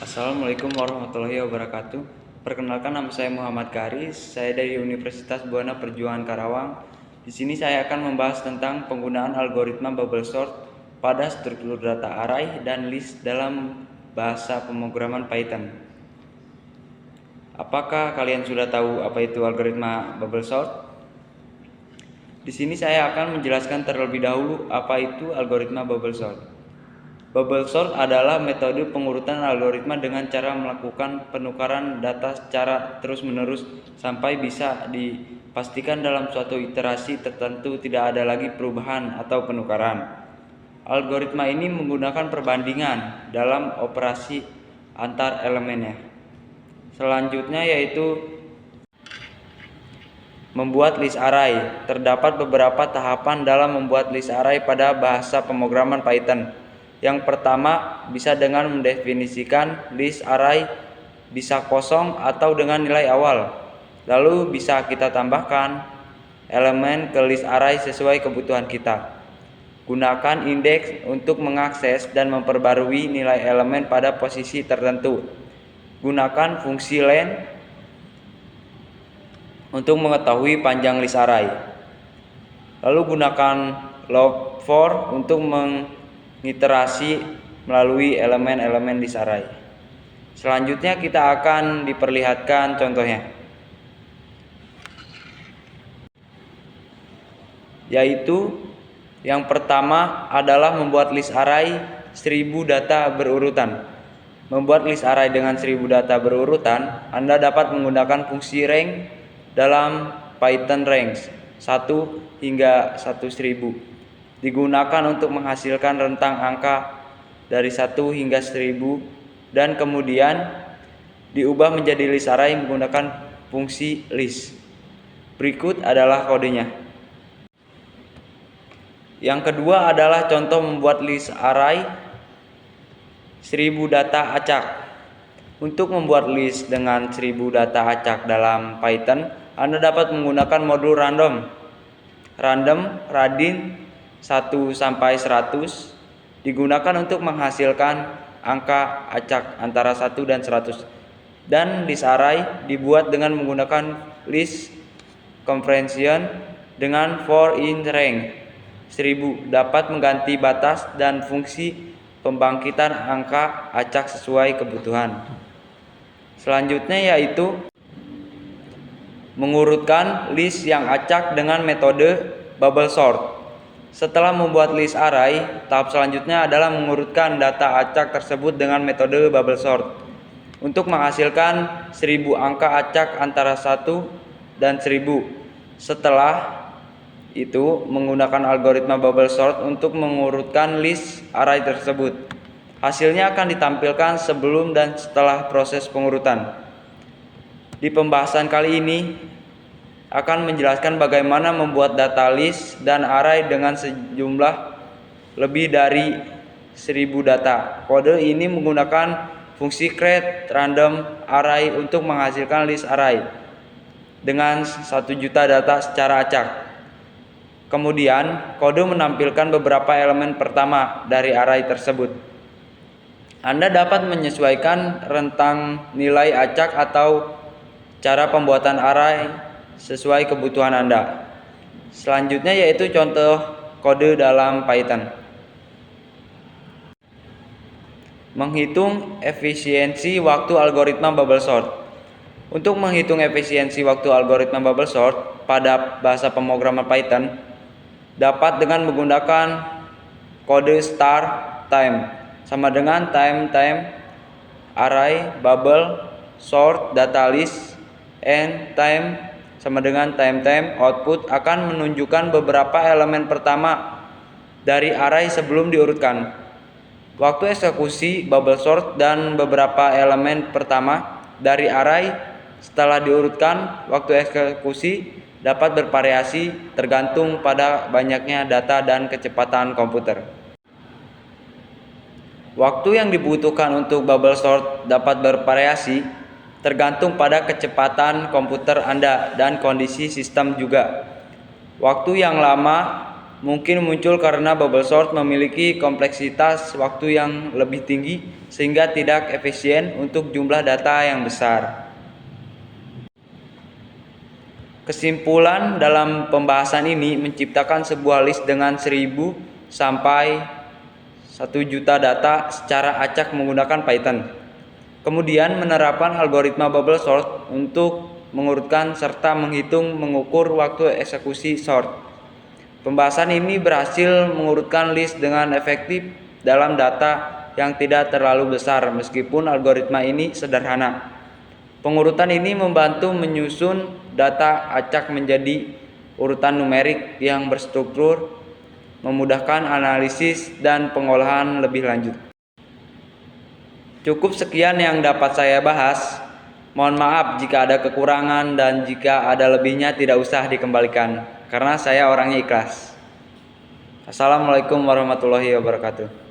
Assalamualaikum warahmatullahi wabarakatuh. Perkenalkan, nama saya Muhammad Karis. Saya dari Universitas Buana Perjuangan Karawang. Di sini saya akan membahas tentang penggunaan algoritma bubble sort pada struktur data array dan list dalam bahasa pemrograman Python. Apakah kalian sudah tahu apa itu algoritma bubble sort? Di sini saya akan menjelaskan terlebih dahulu apa itu algoritma bubble sort. Bubble sort adalah metode pengurutan algoritma dengan cara melakukan penukaran data secara terus-menerus sampai bisa dipastikan dalam suatu iterasi tertentu tidak ada lagi perubahan atau penukaran. Algoritma ini menggunakan perbandingan dalam operasi antar elemennya. Selanjutnya yaitu membuat list array. Terdapat beberapa tahapan dalam membuat list array pada bahasa pemrograman Python. Yang pertama, bisa dengan mendefinisikan list array bisa kosong atau dengan nilai awal. Lalu bisa kita tambahkan elemen ke list array sesuai kebutuhan kita. Gunakan indeks untuk mengakses dan memperbarui nilai elemen pada posisi tertentu. Gunakan fungsi len untuk mengetahui panjang list array. Lalu gunakan log4 untuk mengiterasi melalui elemen-elemen list array. Selanjutnya kita akan diperlihatkan contohnya, yaitu yang pertama adalah membuat list array 1000 data berurutan. Membuat list array dengan 1000 data berurutan, Anda dapat menggunakan fungsi range dalam Python range 1 hingga 1000. Digunakan untuk menghasilkan rentang angka dari 1 hingga 1000 dan kemudian diubah menjadi list array menggunakan fungsi list. Berikut adalah kodenya. Yang kedua adalah contoh membuat list array 1000 data acak. Untuk membuat list dengan 1000 data acak dalam Python, Anda dapat menggunakan modul random radin 1 sampai 100 digunakan untuk menghasilkan angka acak antara 1 dan 100. Dan list array dibuat dengan menggunakan list convention dengan for in range 1000 dapat mengganti batas dan fungsi pembangkitan angka acak sesuai kebutuhan. Selanjutnya yaitu mengurutkan list yang acak dengan metode bubble sort. Setelah membuat list array, tahap selanjutnya adalah mengurutkan data acak tersebut dengan metode bubble sort untuk menghasilkan 1000 angka acak antara 1 dan 1000. Setelah itu menggunakan algoritma bubble sort untuk mengurutkan list array tersebut. Hasilnya akan ditampilkan sebelum dan setelah proses pengurutan. Di pembahasan kali ini akan menjelaskan bagaimana membuat data list dan array dengan sejumlah lebih dari 1000 data. Kode ini menggunakan fungsi create random array untuk menghasilkan list array dengan 1 juta data secara acak. Kemudian kode menampilkan beberapa elemen pertama dari array tersebut. Anda dapat menyesuaikan rentang nilai acak atau cara pembuatan array sesuai kebutuhan Anda. Selanjutnya yaitu contoh kode dalam Python. Menghitung efisiensi waktu algoritma bubble sort. Untuk menghitung efisiensi waktu algoritma bubble sort pada bahasa pemrograman Python dapat dengan menggunakan kode start time sama dengan time array bubble sort data list and time sama dengan time output akan menunjukkan beberapa elemen pertama dari array sebelum diurutkan. Waktu eksekusi bubble sort dan beberapa elemen pertama dari array setelah diurutkan. Waktu eksekusi dapat bervariasi tergantung pada banyaknya data dan kecepatan komputer. Waktu yang dibutuhkan untuk bubble sort dapat bervariasi tergantung pada kecepatan komputer Anda dan kondisi sistem juga. Waktu yang lama mungkin muncul karena bubble sort memiliki kompleksitas waktu yang lebih tinggi sehingga tidak efisien untuk jumlah data yang besar. Kesimpulan dalam pembahasan ini menciptakan sebuah list dengan 1000 sampai 1 juta data secara acak menggunakan Python. Kemudian menerapkan algoritma bubble sort untuk mengurutkan serta mengukur waktu eksekusi sort. Pembahasan ini berhasil mengurutkan list dengan efektif dalam data yang tidak terlalu besar meskipun algoritma ini sederhana. Pengurutan ini membantu menyusun data acak menjadi urutan numerik yang berstruktur, memudahkan analisis dan pengolahan lebih lanjut. Cukup sekian yang dapat saya bahas. Mohon maaf jika ada kekurangan dan jika ada lebihnya tidak usah dikembalikan karena saya orangnya ikhlas. Assalamualaikum warahmatullahi wabarakatuh.